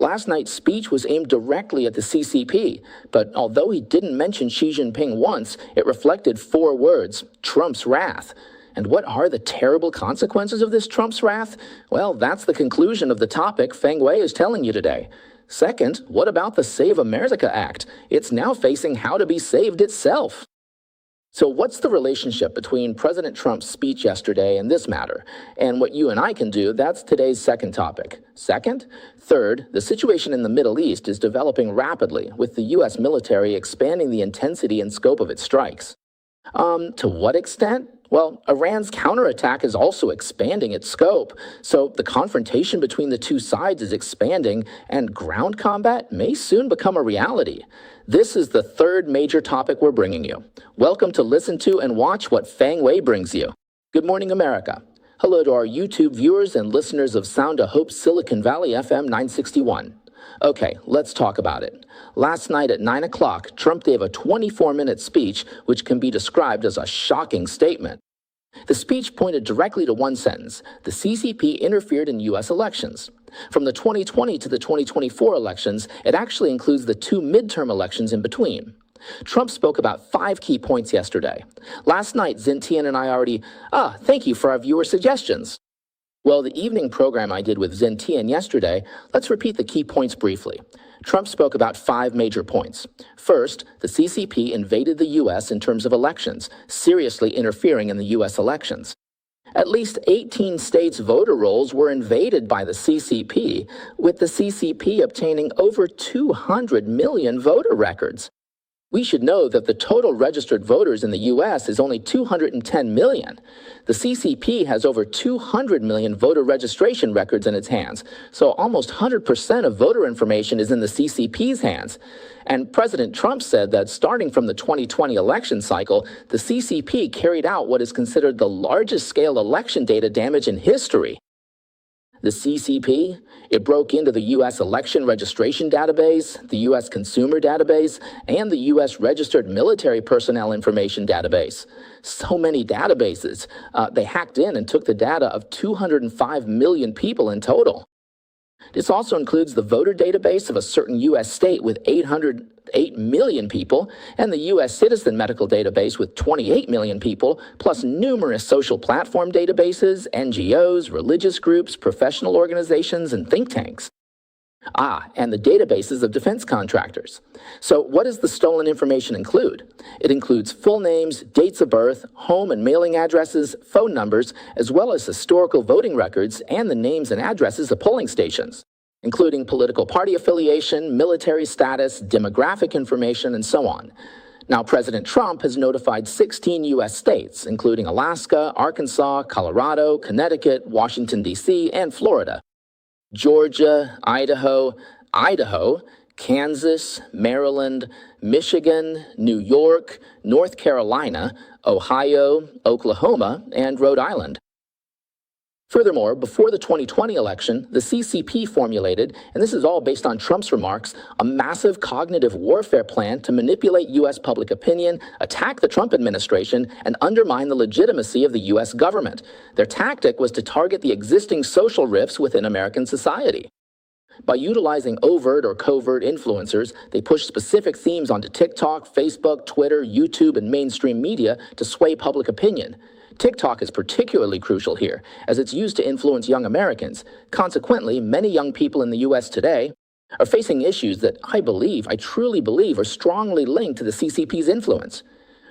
Last night's speech was aimed directly at the CCP, but although he didn't mention Xi Jinping once, it reflected 4 words: Trump's wrath. And what are the terrible consequences of this Trump's wrath? Well, that's the conclusion of the topic Feng Wei is telling you today. Second, what about the Save America Act? It's now facing how to be saved itself. So what's the relationship between President Trump's speech yesterday and this matter? And what you and I can do, that's today's second topic. Second, third, the situation in the Middle East is developing rapidly, with the U.S. military expanding the intensity and scope of its strikes. To what extent? Well, Iran's counterattack is also expanding its scope, so the confrontation between the two sides is expanding, and ground combat may soon become a reality. This is the third major topic we're bringing you. Welcome to listen to and watch what Feng Wei brings you. Good morning, America. Hello to our YouTube viewers and listeners of Sound of Hope Silicon Valley FM 961. Okay, let's talk about it. Last night at 9 o'clock, Trump gave a 24-minute speech which can be described as a shocking statement. The speech pointed directly to one sentence: the CCP interfered in U.S. elections. From the 2020 to the 2024 elections, it actually includes the 2 midterm elections in between. Trump spoke about 5 key points yesterday. Last night, Zintian and I thank you for our viewer suggestions. Well, the evening program I did with Zintian yesterday, let's repeat the key points briefly. Trump spoke about 5 major points. First, the CCP invaded the U.S. in terms of elections, seriously interfering in the U.S. elections. At least 18 states' voter rolls were invaded by the CCP, with the CCP obtaining over 200 million voter records. We should know that the total registered voters in the U.S. is only 210 million. The CCP has over 200 million voter registration records in its hands, so almost 100% of voter information is in the CCP's hands. And President Trump said that starting from the 2020 election cycle, the CCP carried out what is considered the largest scale election data damage in history. The CCP, it broke into the U.S. election registration database, the U.S. consumer database, and the U.S. registered military personnel information database. So many databases. They hacked in and took the data of 205 million people in total. This also includes the voter database of a certain U.S. state with 808 million people, and the U.S. citizen medical database with 28 million people, plus numerous social platform databases, NGOs, religious groups, professional organizations, and think tanks. And the databases of defense contractors. So what does the stolen information include? It includes full names, dates of birth, home and mailing addresses, phone numbers, as well as historical voting records and the names and addresses of polling stations, including political party affiliation, military status, demographic information, and so on. Now, President Trump has notified 16 U.S. states, including Alaska, Arkansas, Colorado, Connecticut, Washington, D.C., and Florida. Georgia, Idaho, Kansas, Maryland, Michigan, New York, North Carolina, Ohio, Oklahoma, and Rhode Island. Furthermore, before the 2020 election, the CCP formulated, and this is all based on Trump's remarks, a massive cognitive warfare plan to manipulate U.S. public opinion, attack the Trump administration, and undermine the legitimacy of the U.S. government. Their tactic was to target the existing social rifts within American society. By utilizing overt or covert influencers, they pushed specific themes onto TikTok, Facebook, Twitter, YouTube, and mainstream media to sway public opinion. TikTok is particularly crucial here, as it's used to influence young Americans. Consequently, many young people in the U.S. today are facing issues that I truly believe, are strongly linked to the CCP's influence.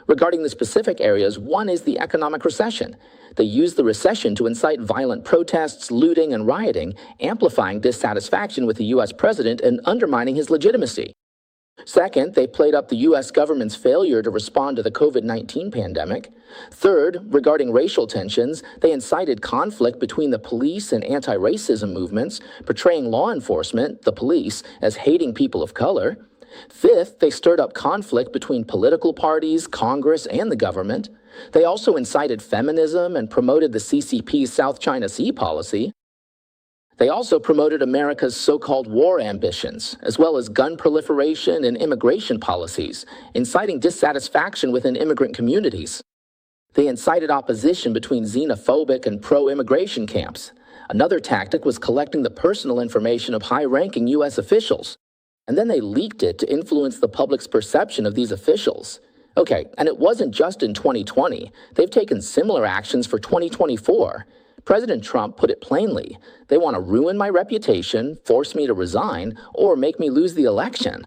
Regarding the specific areas, one is the economic recession. They used the recession to incite violent protests, looting, and rioting, amplifying dissatisfaction with the U.S. president and undermining his legitimacy. Second, they played up the U.S. government's failure to respond to the COVID-19 pandemic. Third, regarding racial tensions, they incited conflict between the police and anti-racism movements, portraying law enforcement, the police, as hating people of color. Fifth, they stirred up conflict between political parties, Congress, and the government. They also incited feminism and promoted the CCP's South China Sea policy. They also promoted America's so-called war ambitions, as well as gun proliferation and immigration policies, inciting dissatisfaction within immigrant communities. They incited opposition between xenophobic and pro-immigration camps. Another tactic was collecting the personal information of high-ranking U.S. officials. And then they leaked it to influence the public's perception of these officials. Okay, and it wasn't just in 2020. They've taken similar actions for 2024. President Trump put it plainly. They want to ruin my reputation, force me to resign, or make me lose the election.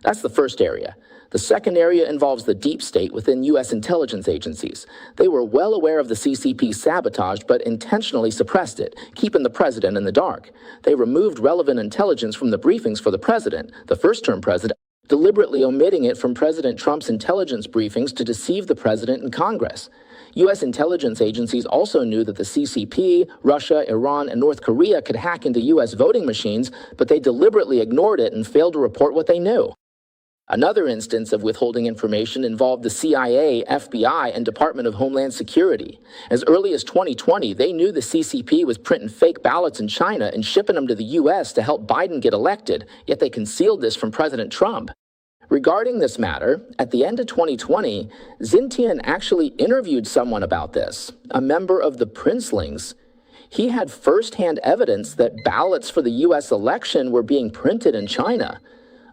That's the first area. The second area involves the deep state within U.S. intelligence agencies. They were well aware of the CCP's sabotage, but intentionally suppressed it, keeping the president in the dark. They removed relevant intelligence from the briefings for the president, the first-term president, deliberately omitting it from President Trump's intelligence briefings to deceive the president and Congress. U.S. intelligence agencies also knew that the CCP, Russia, Iran, and North Korea could hack into U.S. voting machines, but they deliberately ignored it and failed to report what they knew. Another instance of withholding information involved the CIA, FBI, and Department of Homeland Security. As early as 2020, they knew the CCP was printing fake ballots in China and shipping them to the U.S. to help Biden get elected, yet they concealed this from President Trump. Regarding this matter, at the end of 2020, Xintian actually interviewed someone about this, a member of the Princelings. He had first-hand evidence that ballots for the U.S. election were being printed in China.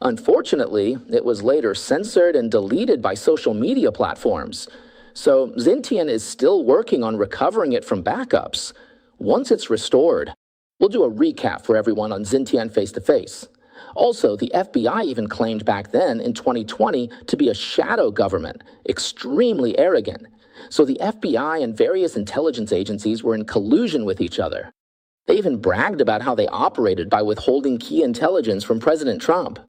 Unfortunately, it was later censored and deleted by social media platforms. So Xintian is still working on recovering it from backups. Once it's restored, we'll do a recap for everyone on Xintian Face-to-Face. Also, the FBI even claimed back then in 2020 to be a shadow government, extremely arrogant. So the FBI and various intelligence agencies were in collusion with each other. They even bragged about how they operated by withholding key intelligence from President Trump.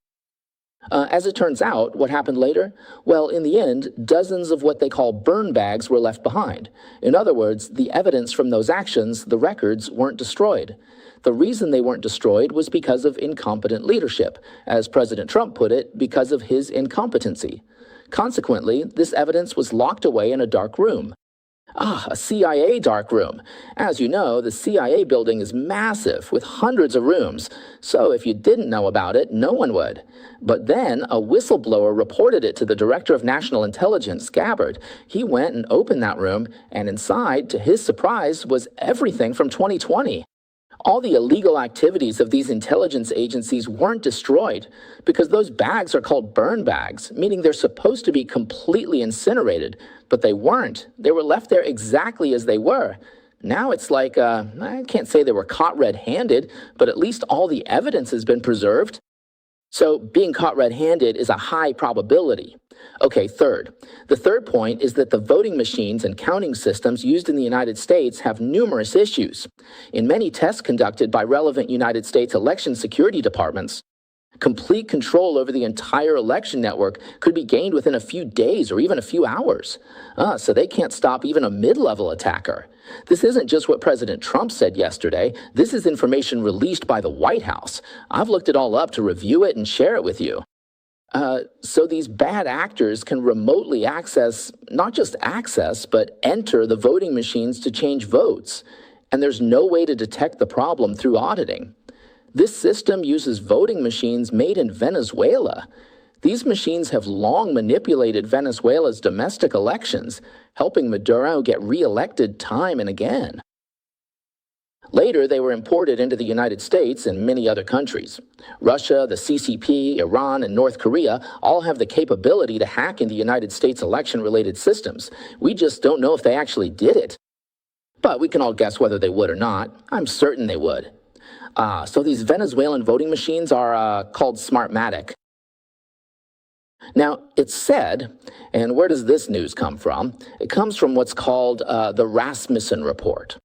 As it turns out, what happened later? Well, in the end, dozens of what they call burn bags were left behind. In other words, the evidence from those actions, the records, weren't destroyed. The reason they weren't destroyed was because of incompetent leadership. As President Trump put it, because of his incompetency. Consequently, this evidence was locked away in a dark room. A CIA dark room. As you know, the CIA building is massive, with hundreds of rooms, so if you didn't know about it, no one would. But then, a whistleblower reported it to the Director of National Intelligence, Gabbard. He went and opened that room, and inside, to his surprise, was everything from 2020. All the illegal activities of these intelligence agencies weren't destroyed because those bags are called burn bags, meaning they're supposed to be completely incinerated, but they weren't. They were left there exactly as they were. Now it's like, I can't say they were caught red-handed, but at least all the evidence has been preserved. So being caught red-handed is a high probability. Okay, third. The third point is that the voting machines and counting systems used in the United States have numerous issues. In many tests conducted by relevant United States election security departments, complete control over the entire election network could be gained within a few days or even a few hours. So they can't stop even a mid-level attacker. This isn't just what President Trump said yesterday. This is information released by the White House. I've looked it all up to review it and share it with you. So these bad actors can remotely access, not just access, but enter the voting machines to change votes. And there's no way to detect the problem through auditing. This system uses voting machines made in Venezuela. These machines have long manipulated Venezuela's domestic elections, helping Maduro get re-elected time and again. Later, they were imported into the United States and many other countries. Russia, the CCP, Iran, and North Korea all have the capability to hack into United States election-related systems. We just don't know if they actually did it. But we can all guess whether they would or not. I'm certain they would. So these Venezuelan voting machines are called Smartmatic. Now, it's said, and where does this news come from? It comes from what's called the Rasmussen Report.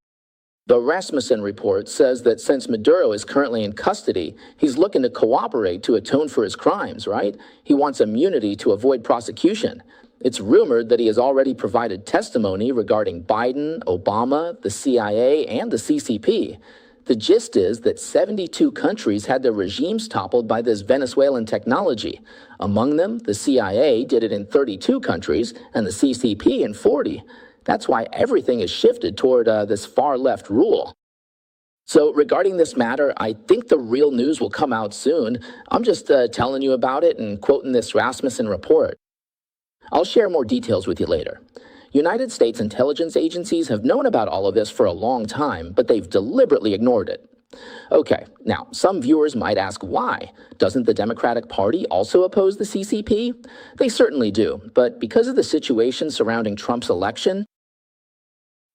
The Rasmussen Report says that since Maduro is currently in custody, he's looking to cooperate to atone for his crimes, right? He wants immunity to avoid prosecution. It's rumored that he has already provided testimony regarding Biden, Obama, the CIA, and the CCP. The gist is that 72 countries had their regimes toppled by this Venezuelan technology. Among them, the CIA did it in 32 countries and the CCP in 40. That's why everything is shifted toward this far-left rule. So regarding this matter, I think the real news will come out soon. I'm just telling you about it and quoting this Rasmussen report. I'll share more details with you later. United States intelligence agencies have known about all of this for a long time, but they've deliberately ignored it. Okay, now, some viewers might ask why. Doesn't the Democratic Party also oppose the CCP? They certainly do, but because of the situation surrounding Trump's election,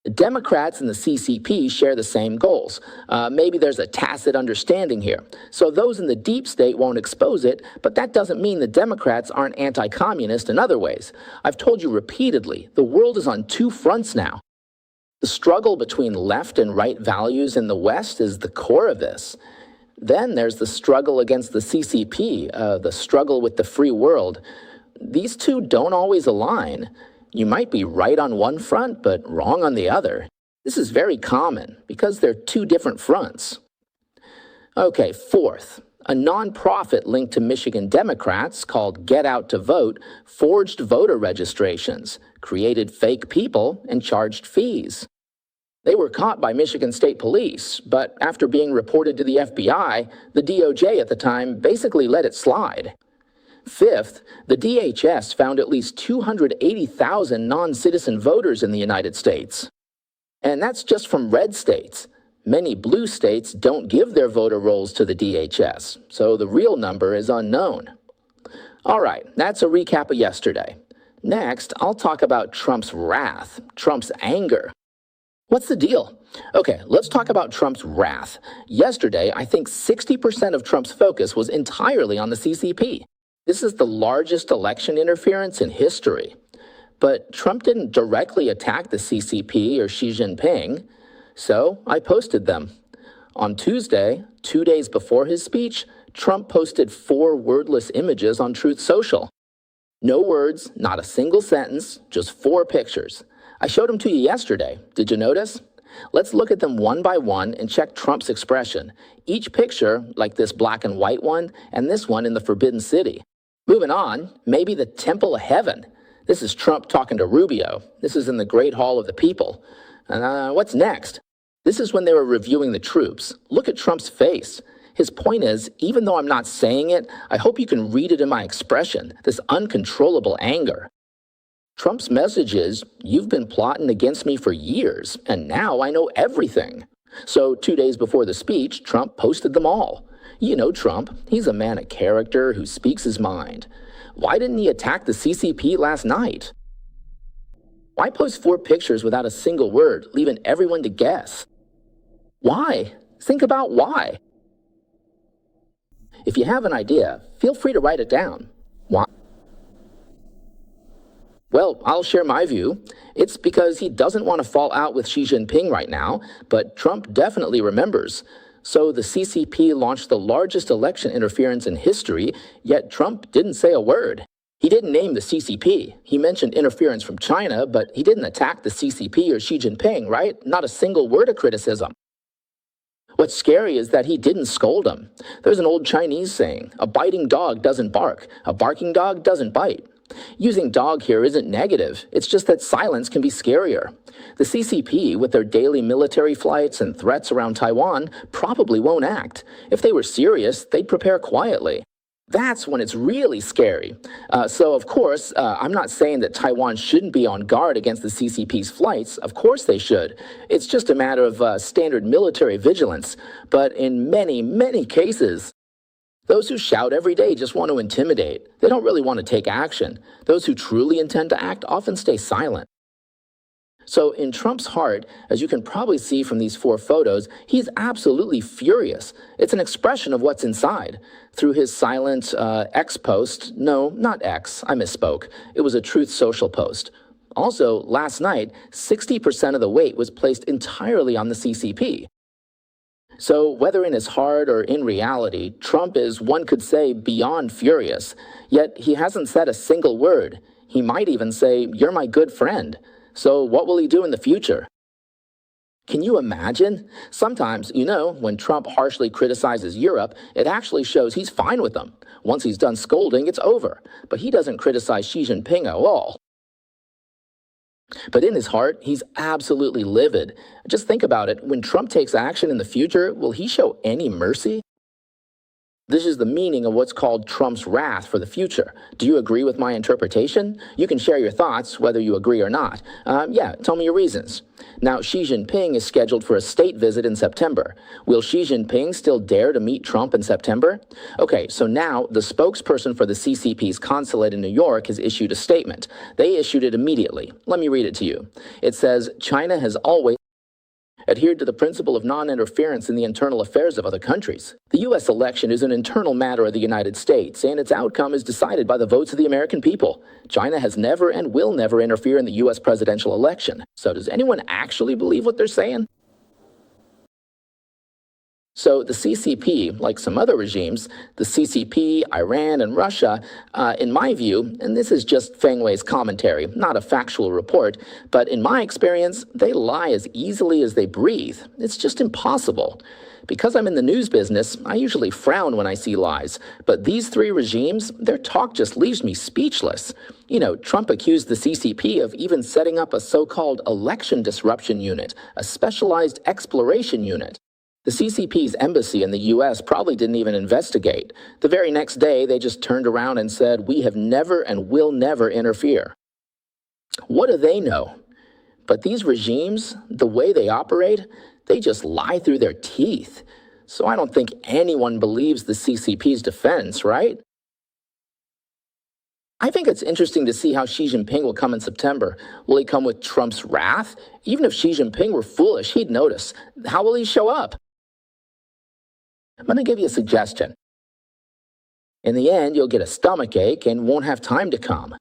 the Democrats and the CCP share the same goals. Maybe there's a tacit understanding here. So those in the deep state won't expose it, but that doesn't mean the Democrats aren't anti-communist in other ways. I've told you repeatedly, the world is on two fronts now. The struggle between left and right values in the West is the core of this. Then there's the struggle against the CCP, the struggle with the free world. These two don't always align. You might be right on one front, but wrong on the other. This is very common because they're two different fronts. Okay, fourth, a nonprofit linked to Michigan Democrats called Get Out to Vote forged voter registrations, created fake people, and charged fees. They were caught by Michigan State Police, but after being reported to the FBI, the DOJ at the time basically let it slide. Fifth, the DHS found at least 280,000 non-citizen voters in the United States. And that's just from red states. Many blue states don't give their voter rolls to the DHS, so the real number is unknown. All right, that's a recap of yesterday. Next, I'll talk about Trump's wrath, Trump's anger. What's the deal? Okay, let's talk about Trump's wrath. Yesterday, I think 60% of Trump's focus was entirely on the CCP. This is the largest election interference in history. But Trump didn't directly attack the CCP or Xi Jinping, so I posted them. On Tuesday, 2 days before his speech, Trump posted 4 wordless images on Truth Social. No words, not a single sentence, just 4 pictures. I showed them to you yesterday. Did you notice? Let's look at them one by one and check Trump's expression. Each picture, like this black and white one, and this one in the Forbidden City. Moving on, maybe the Temple of Heaven. This is Trump talking to Rubio. This is in the Great Hall of the People. What's next? This is when they were reviewing the troops. Look at Trump's face. His point is, even though I'm not saying it, I hope you can read it in my expression, this uncontrollable anger. Trump's message is, you've been plotting against me for years, and now I know everything. So 2 days before the speech, Trump posted them all. You know Trump, he's a man of character who speaks his mind. Why didn't he attack the CCP last night? Why post 4 pictures without a single word, leaving everyone to guess? Why? Think about why. If you have an idea, feel free to write it down. Why? Well, I'll share my view. It's because he doesn't want to fall out with Xi Jinping right now, but Trump definitely remembers. So the CCP launched the largest election interference in history, yet Trump didn't say a word. He didn't name the CCP. He mentioned interference from China, but he didn't attack the CCP or Xi Jinping, right? Not a single word of criticism. What's scary is that he didn't scold him. There's an old Chinese saying, a biting dog doesn't bark, a barking dog doesn't bite. Using dog here isn't negative, it's just that silence can be scarier. The CCP, with their daily military flights and threats around Taiwan, probably won't act. If they were serious, they'd prepare quietly. That's when it's really scary. So, of course, I'm not saying that Taiwan shouldn't be on guard against the CCP's flights. Of course they should. It's just a matter of standard military vigilance. But in many, many cases, those who shout every day just want to intimidate. They don't really want to take action. Those who truly intend to act often stay silent. So in Trump's heart, as you can probably see from these 4 photos, he's absolutely furious. It's an expression of what's inside. Through his silent X post, no, not X, I misspoke. It was a Truth Social post. Also, last night, 60% of the weight was placed entirely on the CCP. So whether in his heart or in reality, Trump is, one could say, beyond furious. Yet he hasn't said a single word. He might even say, "You're my good friend." So what will he do in the future? Can you imagine? Sometimes, when Trump harshly criticizes Europe, it actually shows he's fine with them. Once he's done scolding, it's over. But he doesn't criticize Xi Jinping at all. But in his heart, he's absolutely livid. Just think about it. When Trump takes action in the future, will he show any mercy? This is the meaning of what's called Trump's wrath for the future. Do you agree with my interpretation? You can share your thoughts, whether you agree or not. Tell me your reasons. Now, Xi Jinping is scheduled for a state visit in September. Will Xi Jinping still dare to meet Trump in September? Okay, so now the spokesperson for the CCP's consulate in New York has issued a statement. They issued it immediately. Let me read it to you. It says, China has always adhered to the principle of non-interference in the internal affairs of other countries. The U.S. election is an internal matter of the United States, and its outcome is decided by the votes of the American people. China has never and will never interfere in the U.S. presidential election. So does anyone actually believe what they're saying? So the CCP, like some other regimes, the CCP, Iran, and Russia, in my view, and this is just Feng Wei's commentary, not a factual report, but in my experience, they lie as easily as they breathe. It's just impossible. Because I'm in the news business, I usually frown when I see lies, but these three regimes, their talk just leaves me speechless. You know, Trump accused the CCP of even setting up a so-called election disruption unit, a specialized exploration unit. The CCP's embassy in the U.S. probably didn't even investigate. The very next day, they just turned around and said, we have never and will never interfere. What do they know? But these regimes, the way they operate, they just lie through their teeth. So I don't think anyone believes the CCP's defense, right? I think it's interesting to see how Xi Jinping will come in September. Will he come with Trump's wrath? Even if Xi Jinping were foolish, he'd notice. How will he show up? I'm going to give you a suggestion. In the end, you'll get a stomachache and won't have time to come.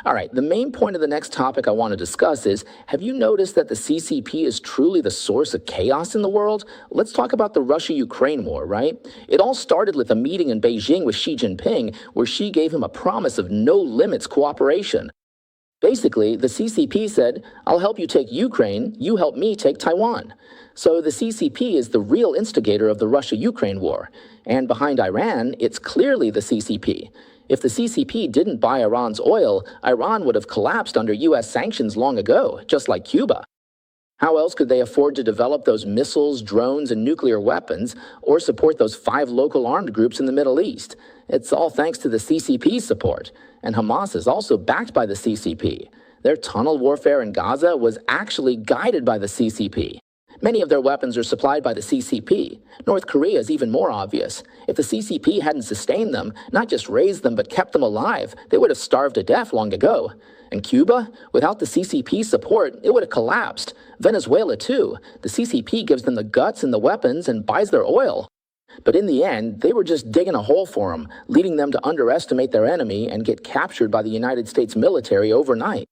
All right, the main point of the next topic I want to discuss is, have you noticed that the CCP is truly the source of chaos in the world? Let's talk about the Russia-Ukraine war, right? It all started with a meeting in Beijing with Xi Jinping, where Xi gave him a promise of no-limits cooperation. Basically, the CCP said, I'll help you take Ukraine, you help me take Taiwan. So the CCP is the real instigator of the Russia-Ukraine war. And behind Iran, it's clearly the CCP. If the CCP didn't buy Iran's oil, Iran would have collapsed under U.S. sanctions long ago, just like Cuba. How else could they afford to develop those missiles, drones, and nuclear weapons, or support those 5 local armed groups in the Middle East? It's all thanks to the CCP's support. And Hamas is also backed by the CCP. Their tunnel warfare in Gaza was actually guided by the CCP. Many of their weapons are supplied by the CCP. North Korea is even more obvious. If the CCP hadn't sustained them, not just raised them but kept them alive, they would have starved to death long ago. And Cuba? Without the CCP support, it would have collapsed. Venezuela, too. The CCP gives them the guts and the weapons and buys their oil. But in the end, they were just digging a hole for them, leading them to underestimate their enemy and get captured by the United States military overnight.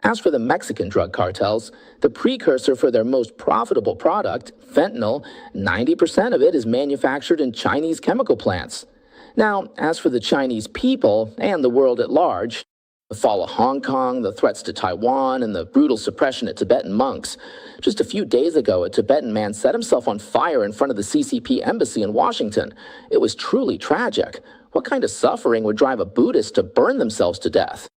As for the Mexican drug cartels, the precursor for their most profitable product, fentanyl, 90% of it is manufactured in Chinese chemical plants. Now, as for the Chinese people and the world at large, the fall of Hong Kong, the threats to Taiwan, and the brutal suppression of Tibetan monks. Just a few days ago, a Tibetan man set himself on fire in front of the CCP embassy in Washington. It was truly tragic. What kind of suffering would drive a Buddhist to burn themselves to death?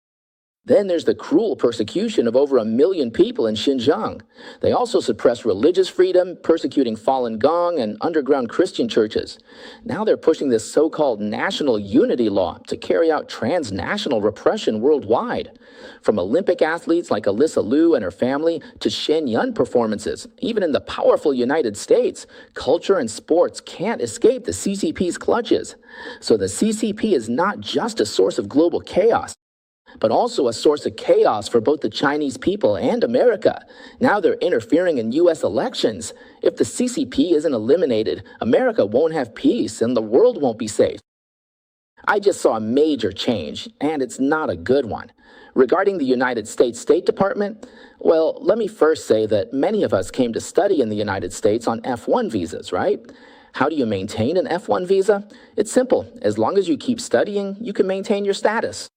Then there's the cruel persecution of over 1 million people in Xinjiang. They also suppress religious freedom, persecuting Falun Gong and underground Christian churches. Now they're pushing this so-called national unity law to carry out transnational repression worldwide. From Olympic athletes like Alyssa Liu and her family to Shen Yun performances, even in the powerful United States, culture and sports can't escape the CCP's clutches. So the CCP is not just a source of global chaos, but also a source of chaos for both the Chinese people and America. Now they're interfering in U.S. elections. If the CCP isn't eliminated, America won't have peace and the world won't be safe. I just saw a major change, and it's not a good one. Regarding the United States State Department, well, let me first say that many of us came to study in the United States on F1 visas, right? How do you maintain an F1 visa? It's simple. As long as you keep studying, you can maintain your status.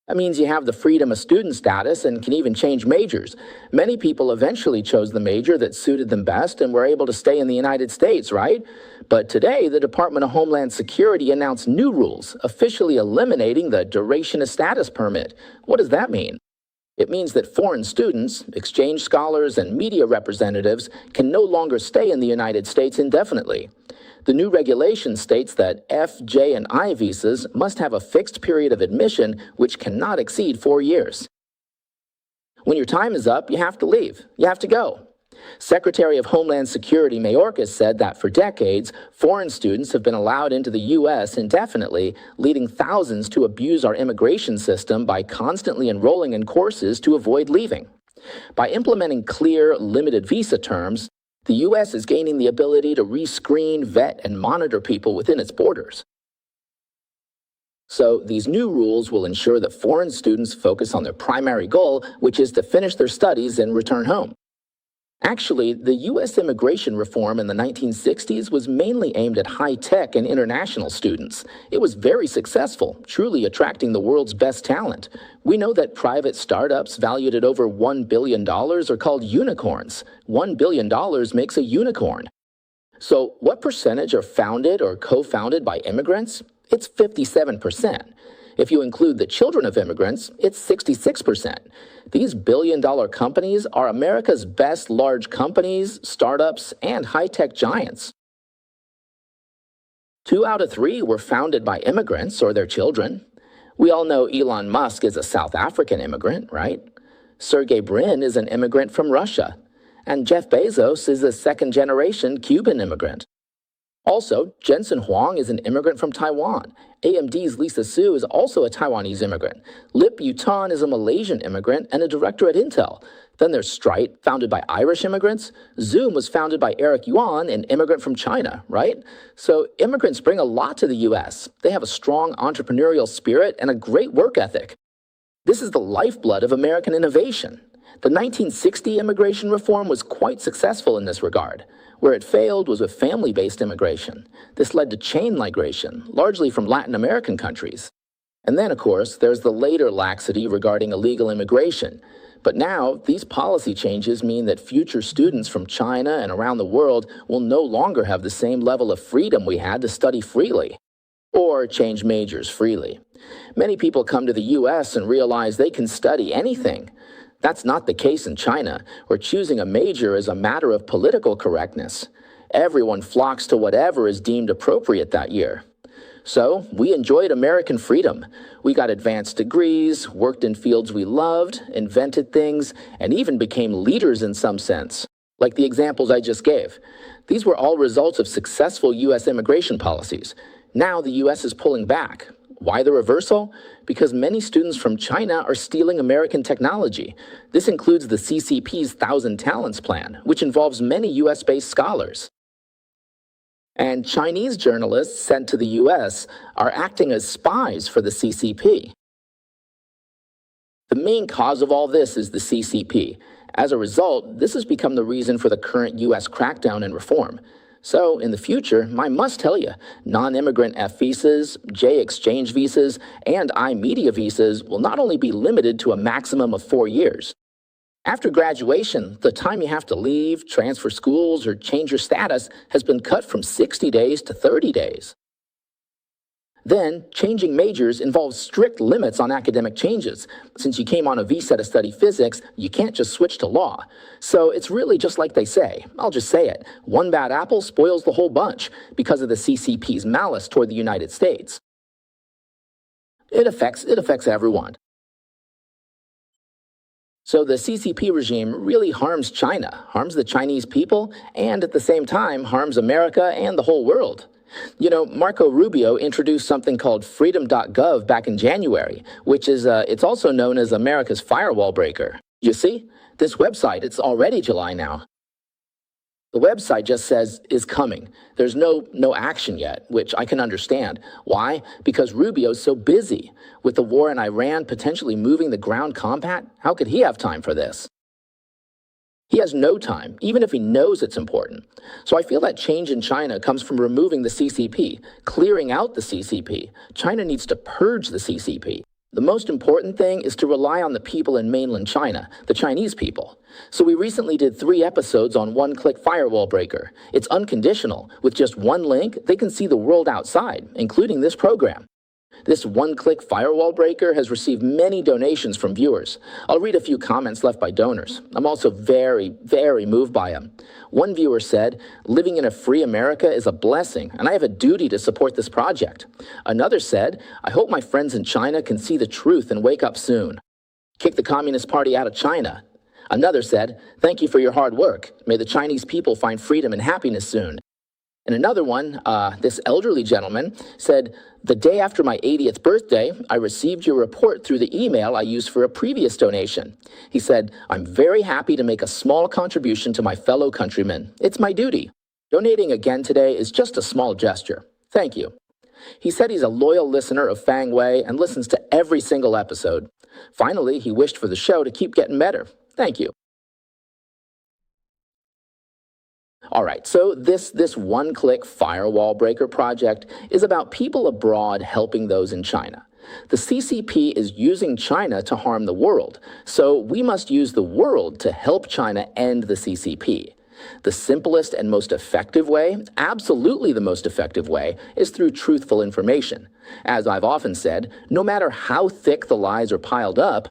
That means you have the freedom of student status and can even change majors. Many people eventually chose the major that suited them best and were able to stay in the United States, right? But today, the Department of Homeland Security announced new rules, officially eliminating the duration of status permit. What does that mean? It means that foreign students, exchange scholars, and media representatives can no longer stay in the United States indefinitely. The new regulation states that F, J, and I visas must have a fixed period of admission which cannot exceed 4 years. When your time is up, you have to leave. You have to go. Secretary of Homeland Security Mayorkas said that for decades, foreign students have been allowed into the U.S. indefinitely, leading thousands to abuse our immigration system by constantly enrolling in courses to avoid leaving. By implementing clear, limited visa terms, the U.S. is gaining the ability to rescreen, vet, and monitor people within its borders. So these new rules will ensure that foreign students focus on their primary goal, which is to finish their studies and return home. Actually, the U.S. immigration reform in the 1960s was mainly aimed at high-tech and international students. It was very successful, truly attracting the world's best talent. We know that private startups valued at over $1 billion are called unicorns. $1 billion makes a unicorn. So what percentage are founded or co-founded by immigrants? It's 57%. If you include the children of immigrants, it's 66%. These billion-dollar companies are America's best large companies, startups, and high-tech giants. 2 out of 3 were founded by immigrants or their children. We all know Elon Musk is a South African immigrant, right? Sergey Brin is an immigrant from Russia. And Jeff Bezos is a second-generation Cuban immigrant. Also, Jensen Huang is an immigrant from Taiwan. AMD's Lisa Su is also a Taiwanese immigrant. Lip Yutan is a Malaysian immigrant and a director at Intel. Then there's Stripe, founded by Irish immigrants. Zoom was founded by Eric Yuan, an immigrant from China, right? So immigrants bring a lot to the U.S. They have a strong entrepreneurial spirit and a great work ethic. This is the lifeblood of American innovation. The 1960 immigration reform was quite successful in this regard. Where it failed was with family-based immigration. This led to chain migration, largely from Latin American countries. And then, of course, there's the later laxity regarding illegal immigration. But now, these policy changes mean that future students from China and around the world will no longer have the same level of freedom we had to study freely, or change majors freely. Many people come to the U.S. and realize they can study anything. That's not the case in China, where choosing a major is a matter of political correctness. Everyone flocks to whatever is deemed appropriate that year. So, we enjoyed American freedom. We got advanced degrees, worked in fields we loved, invented things, and even became leaders in some sense, like the examples I just gave. These were all results of successful U.S. immigration policies. Now the U.S. is pulling back. Why the reversal? Because many students from China are stealing American technology. This includes the CCP's 1,000 Talents Plan, which involves many U.S.-based scholars. And Chinese journalists sent to the U.S. are acting as spies for the CCP. The main cause of all this is the CCP. As a result, this has become the reason for the current U.S. crackdown and reform. So, in the future, I must tell you, non-immigrant F visas, J exchange visas, and I media visas will not only be limited to a maximum of 4 years. After graduation, the time you have to leave, transfer schools, or change your status has been cut from 60 days to 30 days. Then, changing majors involves strict limits on academic changes. Since you came on a visa to study physics, you can't just switch to law. So it's really just like they say. I'll just say it. One bad apple spoils the whole bunch because of the CCP's malice toward the United States. It affects everyone. So the CCP regime really harms China, harms the Chinese people, and at the same time harms America and the whole world. You know, Marco Rubio introduced something called freedom.gov back in January, which is, it's also known as America's firewall breaker. You see, this website, it's already July now. The website just says, is coming. There's no action yet, which I can understand. Why? Because Rubio's so busy. With the war in Iran potentially moving the ground combat, how could he have time for this? He has no time, even if he knows it's important. So I feel that change in China comes from removing the CCP, clearing out the CCP. China needs to purge the CCP. The most important thing is to rely on the people in mainland China, the Chinese people. So we recently did 3 episodes on one-click firewall breaker. It's unconditional. With just one link, they can see the world outside, including this program. This one-click firewall breaker has received many donations from viewers. I'll read a few comments left by donors. I'm also very, very moved by them. One viewer said, "Living in a free America is a blessing, and I have a duty to support this project." Another said, "I hope my friends in China can see the truth and wake up soon. Kick the Communist Party out of China." Another said, "Thank you for your hard work. May the Chinese people find freedom and happiness soon." And another one, this elderly gentleman, said, "The day after my 80th birthday, I received your report through the email I used for a previous donation." He said, "I'm very happy to make a small contribution to my fellow countrymen. It's my duty. Donating again today is just a small gesture. Thank you." He said he's a loyal listener of Fang Wei and listens to every single episode. Finally, he wished for the show to keep getting better. Thank you. All right, so this one-click firewall breaker project is about people abroad helping those in China. The CCP is using China to harm the world, so we must use the world to help China end the CCP. The simplest and most effective way, absolutely the most effective way, is through truthful information. As I've often said, no matter how thick the lies are piled up,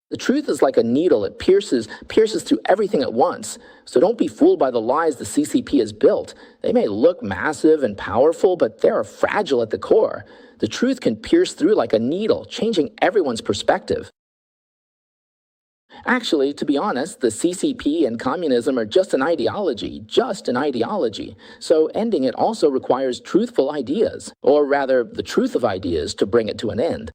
the truth is like a needle. It pierces through everything at once. So don't be fooled by the lies the CCP has built. They may look massive and powerful, but they are fragile at the core. The truth can pierce through like a needle, changing everyone's perspective. Actually, to be honest, the CCP and communism are just an ideology. So ending it also requires truthful ideas, or rather, the truth of ideas to bring it to an end.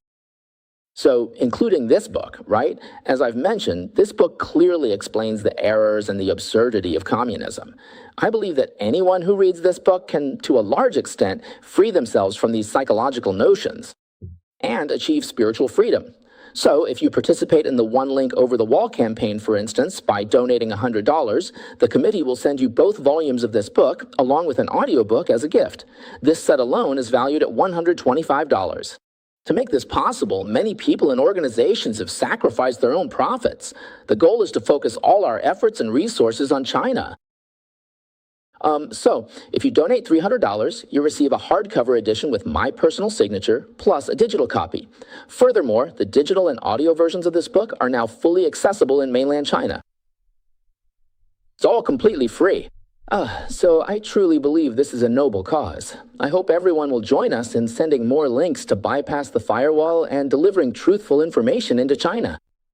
So, including this book, right? As I've mentioned, this book clearly explains the errors and the absurdity of communism. I believe that anyone who reads this book can, to a large extent, free themselves from these psychological notions and achieve spiritual freedom. So, if you participate in the One Link Over the Wall campaign, for instance, by donating $100, the committee will send you both volumes of this book, along with an audiobook as a gift. This set alone is valued at $125. To make this possible, many people and organizations have sacrificed their own profits. The goal is to focus all our efforts and resources on China. So, if you donate $300, you receive a hardcover edition with my personal signature, plus a digital copy. Furthermore, the digital and audio versions of this book are now fully accessible in mainland China. It's all completely free. So I truly believe this is a noble cause. I hope everyone will join us in sending more links to bypass the firewall and delivering truthful information into China.